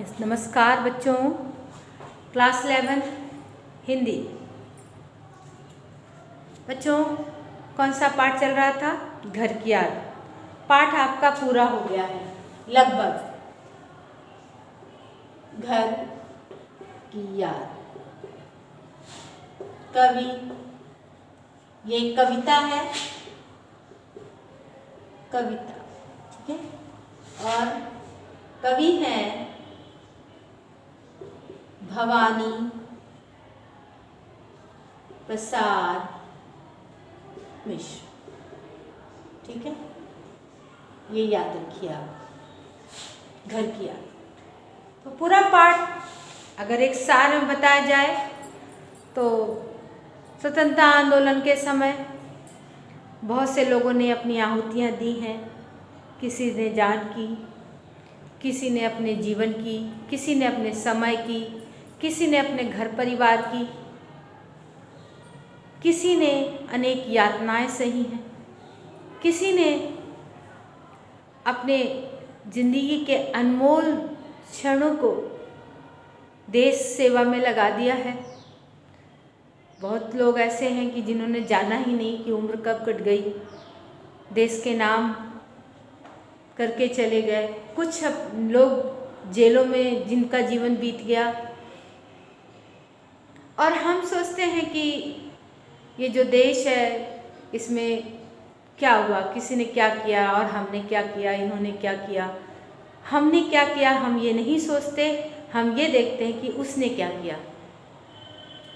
नमस्कार बच्चों, क्लास 11 हिंदी। बच्चों, कौन सा पाठ चल रहा था? घर की याद। पाठ आपका पूरा हो गया है लगभग। घर की याद। कवि, ये कविता है, कविता, ठीक है। और कवि हैं भवानी प्रसाद मिश्र, ठीक है। ये याद रखिए आप, घर की याद। तो पूरा पाठ अगर एक सार में बताया जाए तो स्वतंत्रता आंदोलन के समय बहुत से लोगों ने अपनी आहुतियाँ दी हैं। किसी ने जान की, किसी ने अपने जीवन की, किसी ने अपने समय की, किसी ने अपने घर परिवार की, किसी ने अनेक यातनाएं सही हैं, किसी ने अपने जिंदगी के अनमोल क्षणों को देश सेवा में लगा दिया है। बहुत लोग ऐसे हैं कि जिन्होंने जाना ही नहीं कि उम्र कब कट गई, देश के नाम करके चले गए। कुछ लोग जेलों में जिनका जीवन बीत गया। और हम सोचते हैं कि ये जो देश है इसमें क्या हुआ, किसी ने क्या किया और हमने क्या किया, इन्होंने क्या किया। हमने क्या किया हम ये नहीं सोचते, हम ये देखते हैं कि उसने क्या किया,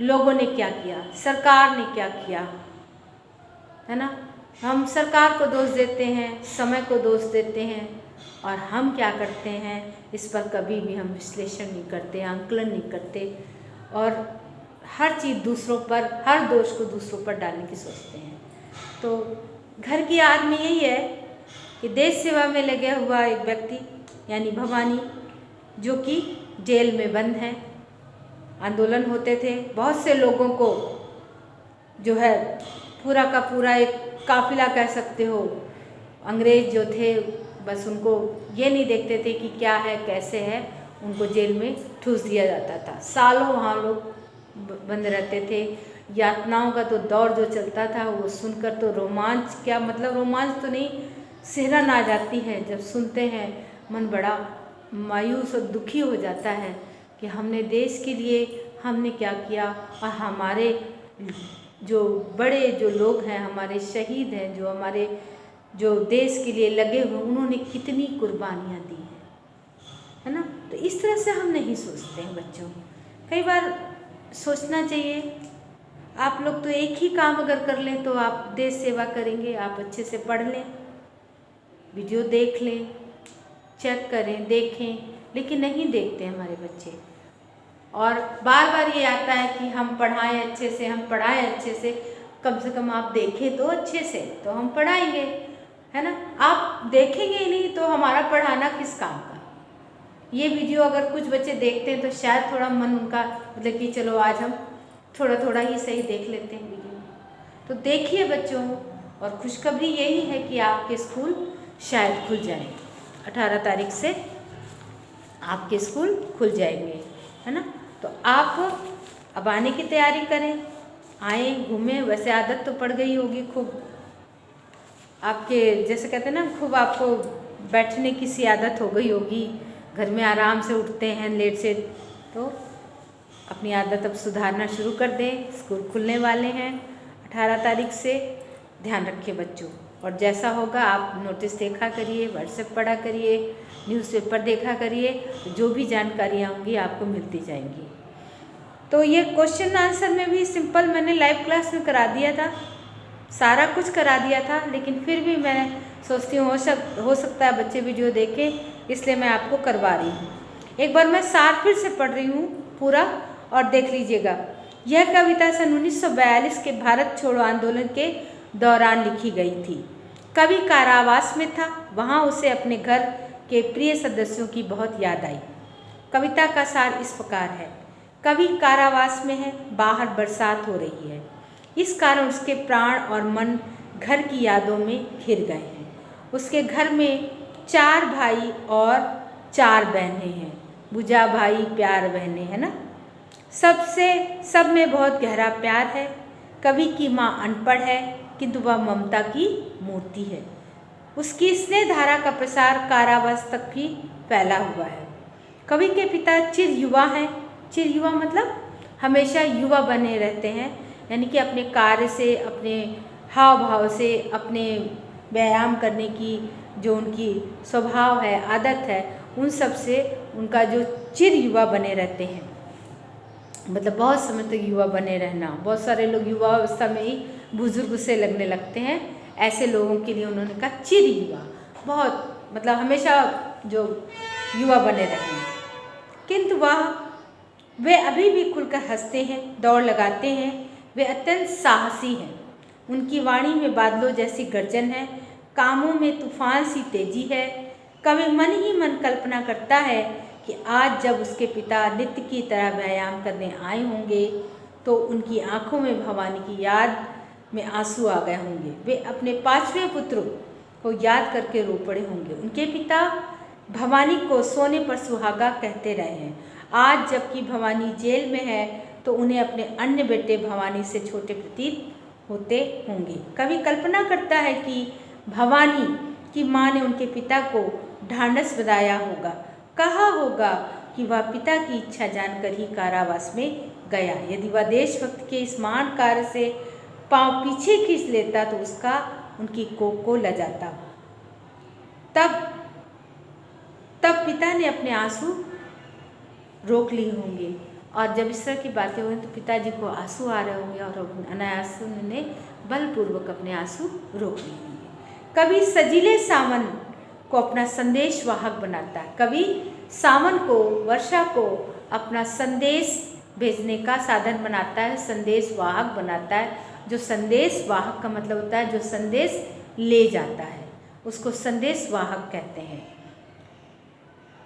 लोगों ने क्या किया, सरकार ने क्या किया, है ना। हम सरकार को दोष देते हैं, समय को दोष देते हैं, और हम क्या करते हैं इस पर कभी भी हम विश्लेषण नहीं करते, आंकलन नहीं करते, और हर चीज़ दूसरों पर, हर दोष को दूसरों पर डालने की सोचते हैं। तो घर की याद में यही है कि देश सेवा में लगे हुआ एक व्यक्ति यानी भवानी, जो कि जेल में बंद हैं। आंदोलन होते थे, बहुत से लोगों को जो है पूरा का पूरा एक काफिला कह सकते हो, अंग्रेज जो थे बस उनको ये नहीं देखते थे कि क्या है कैसे है, उनको जेल में ठूस दिया जाता था। सालों वहाँ लोग बंद रहते थे। यातनाओं का तो दौर जो चलता था वो सुनकर तो रोमांच, क्या मतलब रोमांच तो नहीं, सिहरन आ जाती है जब सुनते हैं। मन बड़ा मायूस और दुखी हो जाता है कि हमने देश के लिए हमने क्या किया, और हमारे जो बड़े जो लोग हैं, हमारे शहीद हैं, जो हमारे जो देश के लिए लगे हुए, उन्होंने कितनी कुर्बानियाँ दी हैं, है ना। तो इस तरह से हम नहीं सोचते हैं बच्चों। कई बार सोचना चाहिए। आप लोग तो एक ही काम अगर कर लें तो आप देश सेवा करेंगे। आप अच्छे से पढ़ लें, वीडियो देख लें, चेक करें, देखें, लेकिन नहीं देखते हमारे बच्चे। और बार बार ये आता है कि हम पढ़ाएं अच्छे से, हम पढ़ाएं अच्छे से। कम से कम आप देखें तो अच्छे से, तो हम पढ़ाएंगे, है ना। आप देखेंगे ही नहीं तो हमारा पढ़ाना किस काम का। ये वीडियो अगर कुछ बच्चे देखते हैं तो शायद थोड़ा मन उनका मतलब कि चलो आज हम थोड़ा थोड़ा ही सही देख लेते हैं वीडियो। तो देखिए बच्चों, और खुशखबरी यही है कि आपके स्कूल शायद खुल जाए। 18 तारीख से आपके स्कूल खुल जाएंगे, है ना। तो आप अब आने की तैयारी करें, आए, घूमें। वैसे आदत तो पड़ गई होगी खूब आपके, जैसे कहते हैं ना, खूब आपको बैठने की सी आदत हो गई होगी। घर में आराम से उठते हैं लेट से, तो अपनी आदत अब सुधारना शुरू कर दें। स्कूल खुलने वाले हैं 18 तारीख से। ध्यान रखिए बच्चों, और जैसा होगा आप नोटिस देखा करिए, व्हाट्सएप पढ़ा करिए, न्यूज़पेपर देखा करिए, जो भी जानकारियाँ होंगी आपको मिलती जाएंगी। तो ये क्वेश्चन आंसर में भी सिंपल मैंने लाइव क्लास में करा दिया था, सारा कुछ करा दिया था, लेकिन फिर भी मैं सोचती हूँ हो सकता है बच्चे वीडियो देखें, इसलिए मैं आपको करवा रही हूँ। एक बार मैं सार फिर से पढ़ रही हूँ पूरा, और देख लीजिएगा। यह कविता सन 1942 के भारत छोड़ो आंदोलन के दौरान लिखी गई थी। कवि कारावास में था, वहाँ उसे अपने घर के प्रिय सदस्यों की बहुत याद आई। कविता का सार इस प्रकार है। कवि कारावास में है, बाहर बरसात हो रही है, इस कारण उसके प्राण और मन घर की यादों में घिर गए हैं। उसके घर में 4 भाई और 4 बहनें हैं। बुझा भाई प्यार बहने, है ना। सब में बहुत गहरा प्यार है। कवि की माँ अनपढ़ है किंतु वह ममता की मूर्ति है। उसकी स्नेह धारा का प्रसार कारावास तक भी फैला हुआ है। कवि के पिता चिर युवा हैं। चिर युवा मतलब हमेशा युवा बने रहते हैं, यानी कि अपने कार्य से, अपने हाव भाव से, अपने व्यायाम करने की जो उनकी स्वभाव है, आदत है, उन सब से उनका जो चिर युवा बने रहते हैं, मतलब बहुत समय तक युवा बने रहना। बहुत सारे लोग युवा अवस्था में ही बुजुर्ग से लगने लगते हैं, ऐसे लोगों के लिए उन्होंने कहा चिर युवा, बहुत मतलब हमेशा जो युवा बने रहें। किंतु वे अभी भी खुलकर हंसते हैं, दौड़ लगाते हैं, वे अत्यंत साहसी हैं। उनकी वाणी में बादलों जैसी गर्जन है, कामों में तूफान सी तेजी है। कवि मन ही मन कल्पना करता है कि आज जब उसके पिता नित्य की तरह व्यायाम करने आए होंगे तो उनकी आंखों में भवानी की याद में आंसू आ गए होंगे। वे अपने 5वें पुत्र को याद करके रो पड़े होंगे। उनके पिता भवानी को सोने पर सुहागा कहते रहे हैं। आज जबकि भवानी जेल में है तो उन्हें अपने अन्य बेटे भवानी से छोटे प्रतीत होते होंगे। कवि कल्पना करता है कि भवानी की माँ ने उनके पिता को ढांढस बंधाया होगा, कहा होगा कि वह पिता की इच्छा जानकर ही कारावास में गया। यदि वह देशभक्त के इस महान कार्य से पांव पीछे खींच लेता तो उसका उनकी कोख को लजाता। तब पिता ने अपने आंसू रोक लिए होंगे, और जब इस तरह की बातें हुई तो पिताजी को आंसू आ रहे होंगे और अनायास उन्होंने बलपूर्वक अपने आंसू रोक लिए होंगे। कवि सजीले सावन को अपना संदेश वाहक बनाता है। कवि सावन को, वर्षा को अपना संदेश भेजने का साधन बनाता है, संदेश वाहक बनाता है। जो संदेश वाहक का मतलब होता है जो संदेश ले जाता है, उसको संदेश वाहक कहते हैं।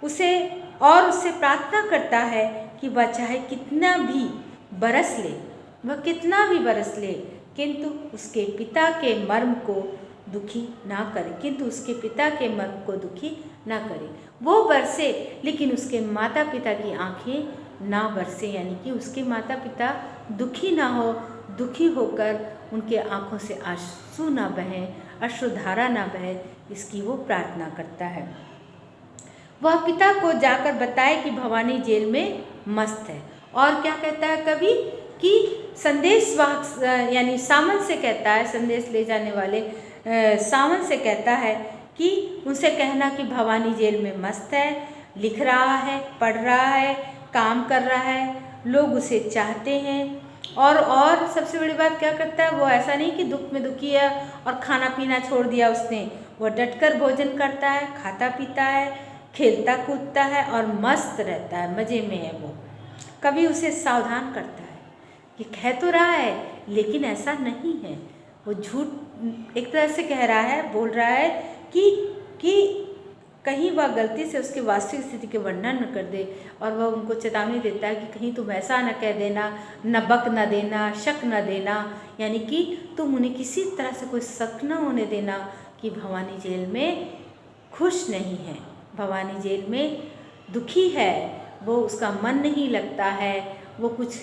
उससे प्रार्थना करता है कि वह चाहे कितना भी बरस ले, किंतु उसके पिता के मर्म को दुखी ना करे। वो बरसे लेकिन उसके माता पिता की आंखें ना बरसे, यानी कि उसके माता पिता दुखी ना हो, दुखी होकर उनके आंखों से आंसू ना बहे, अश्रुधारा ना बहे, इसकी वो प्रार्थना करता है। वह पिता को जाकर बताए कि भवानी जेल में मस्त है। और क्या कहता है कवि कि संदेश वाहक यानी सावन से कहता है, संदेश ले जाने वाले सावन से कहता है कि उनसे कहना कि भवानी जेल में मस्त है, लिख रहा है, पढ़ रहा है, काम कर रहा है, लोग उसे चाहते हैं। और सबसे बड़ी बात क्या करता है, वो ऐसा नहीं कि दुख में दुखी है और खाना पीना छोड़ दिया उसने, वो डटकर भोजन करता है, खाता पीता है, खेलता कूदता है और मस्त रहता है, मज़े में है वो। कभी उसे सावधान करता है कि कह तो रहा है लेकिन ऐसा नहीं है, वो झूठ एक तरह से कह रहा है, बोल रहा है कि कहीं वह गलती से उसकी वास्तविक स्थिति के वर्णन न कर दे, और वह उनको चेतावनी देता है कि कहीं तुम ऐसा न कह देना, न बक न देना, शक न देना, यानी कि तुम उन्हें किसी तरह से कोई शक न होने देना कि भवानी जेल में खुश नहीं है, भवानी जेल में दुखी है, वो उसका मन नहीं लगता है, वो कुछ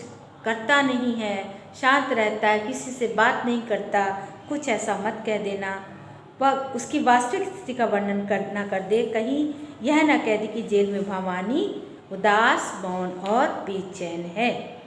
करता नहीं है, शांत रहता है, किसी से बात नहीं करता, कुछ ऐसा मत कह देना। वह उसकी वास्तविक स्थिति का वर्णन ना कर दे, कहीं यह ना कह दे कि जेल में भवानी उदास, मौन और बेचैन है।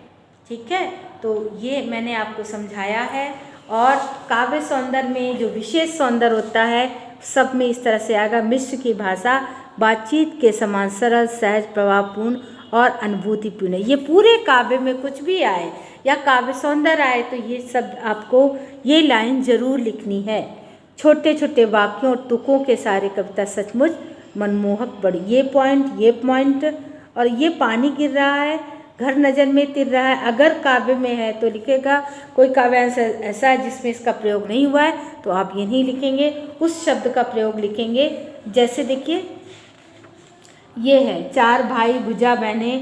ठीक है, तो ये मैंने आपको समझाया है। और काव्य सौंदर्य में जो विशेष सौंदर्य होता है सब में इस तरह से आएगा। मिश्र की भाषा बातचीत के समान सरल, सहज, प्रभावपूर्ण और अनुभूतिपूर्ण। ये पूरे काव्य में कुछ भी आए या काव्य सौंदर्य आए तो ये सब आपको ये लाइन जरूर लिखनी है। छोटे छोटे वाक्यों और तुकों के सारे कविता सचमुच मनमोहक बड़ी। ये पॉइंट और ये पानी गिर रहा है, घर नज़र में तिर रहा है, अगर काव्य में है तो लिखेगा। कोई काव्य ऐसा है जिसमें इसका प्रयोग नहीं हुआ है तो आप ये नहीं लिखेंगे, उस शब्द का प्रयोग लिखेंगे। जैसे देखिए ये है, चार भाई भुजा बहने,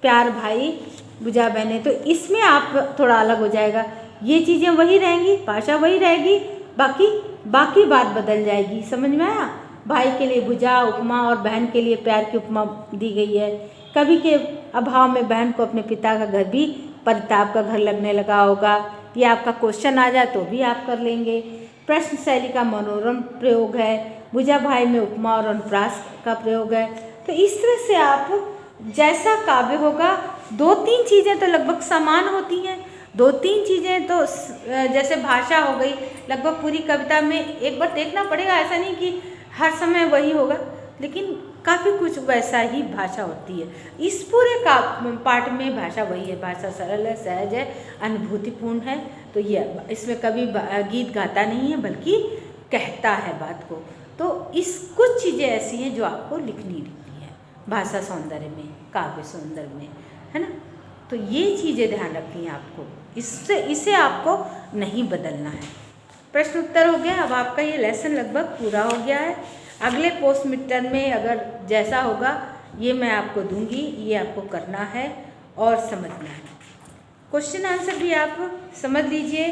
प्यार भाई भुजा बहने, तो इसमें आप थोड़ा अलग हो जाएगा। ये चीज़ें वही रहेंगी, भाषा वही रहेगी, बाकी बात बदल जाएगी। समझ में आया? भाई के लिए भुजा उपमा और बहन के लिए प्यार की उपमा दी गई है। कवि के अभाव में बहन को अपने पिता का घर भी परिताप का घर लगने लगा होगा। ये आपका क्वेश्चन आ जाए तो भी आप कर लेंगे। प्रश्न शैली का मनोरम प्रयोग है। भुजा भाई में उपमा और अनुप्रास का प्रयोग है। तो इस तरह से आप जैसा काव्य होगा, 2-3 चीज़ें तो लगभग समान होती हैं। 2-3 चीज़ें तो जैसे भाषा हो गई, लगभग पूरी कविता में एक बार देखना पड़ेगा, ऐसा नहीं कि हर समय वही होगा, लेकिन काफ़ी कुछ वैसा ही भाषा होती है। इस पूरे का पाठ में भाषा वही है, भाषा सरल है, सहज है, अनुभूतिपूर्ण है। तो ये इसमें कभी गीत गाता नहीं है बल्कि कहता है बात को। तो इस कुछ चीज़ें ऐसी हैं जो आपको लिखनी है भाषा सौंदर्य में, काव्य सौंदर्य में, है ना। तो ये चीज़ें ध्यान रखनी है आपको, इसे आपको नहीं बदलना है। प्रश्न उत्तर हो गया। अब आपका ये लेसन लगभग पूरा हो गया है। अगले पोस्ट मिड टर्म में अगर जैसा होगा ये मैं आपको दूंगी, ये आपको करना है और समझना है। क्वेश्चन आंसर भी आप समझ लीजिए,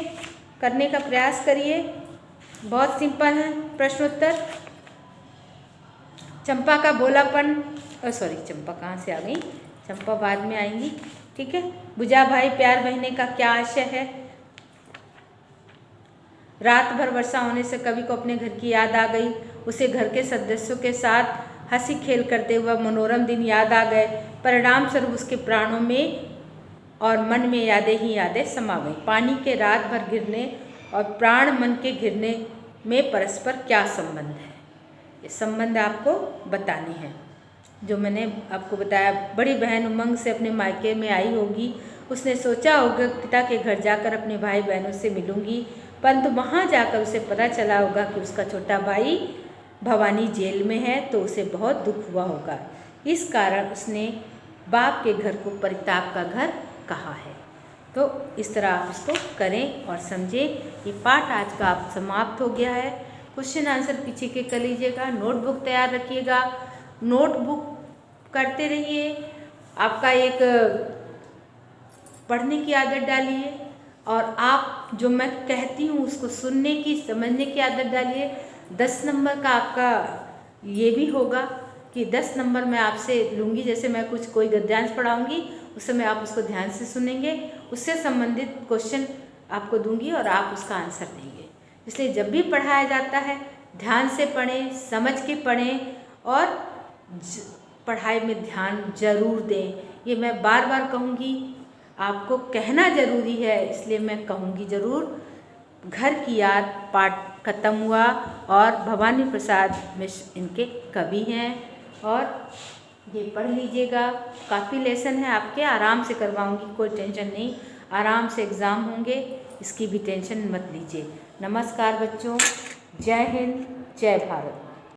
करने का प्रयास करिए, बहुत सिंपल है। प्रश्न उत्तर, चंपा का भोलापन, सॉरी चंपा कहाँ से आ गई, चंपा बाद में आएंगी, ठीक है। भुजा भाई प्यार बहने का क्या आशय है। रात भर वर्षा होने से कवि को अपने घर की याद आ गई। उसे घर के सदस्यों के साथ हंसी खेल करते हुए मनोरम दिन याद आ गए। परिणाम स्वरूप उसके प्राणों में और मन में यादें ही यादें समा गई। पानी के रात भर गिरने और प्राण मन के गिरने में परस्पर क्या संबंध है, ये संबंध आपको बताने हैं। जो मैंने आपको बताया, बड़ी बहन उमंग से अपने मायके में आई होगी। उसने सोचा होगा पिता के घर जाकर अपने भाई बहनों से मिलूंगी, परंतु वहाँ जाकर उसे पता चला होगा कि उसका छोटा भाई भवानी जेल में है, तो उसे बहुत दुख हुआ होगा। इस कारण उसने बाप के घर को परिताप का घर कहा है। तो इस तरह आप इसको करें और समझें। ये पाठ आज का आप समाप्त हो गया है। क्वेश्चन आंसर पीछे के कर लीजिएगा, नोटबुक तैयार रखिएगा, नोटबुक करते रहिए। आपका एक पढ़ने की आदत डालिए और आप जो मैं कहती हूँ उसको सुनने की, समझने की आदत डालिए। 10 नंबर का आपका ये भी होगा कि 10 नंबर मैं आपसे लूँगी। जैसे मैं कोई गद्यांश पढ़ाऊँगी उस समय आप उसको ध्यान से सुनेंगे, उससे संबंधित क्वेश्चन आपको दूंगी और आप उसका आंसर देंगे। इसलिए जब भी पढ़ाया जाता है ध्यान से पढ़ें, समझ के पढ़ें और पढ़ाई में ध्यान जरूर दें। ये मैं बार बार कहूँगी, आपको कहना ज़रूरी है, इसलिए मैं कहूँगी ज़रूर। घर की याद पाठ खत्म हुआ और भवानी प्रसाद मिश्र इनके कवि हैं और ये पढ़ लीजिएगा। काफ़ी लेसन है आपके, आराम से करवाऊँगी, कोई टेंशन नहीं, आराम से एग्ज़ाम होंगे, इसकी भी टेंशन मत लीजिए। नमस्कार बच्चों, जय हिंद, जय भारत।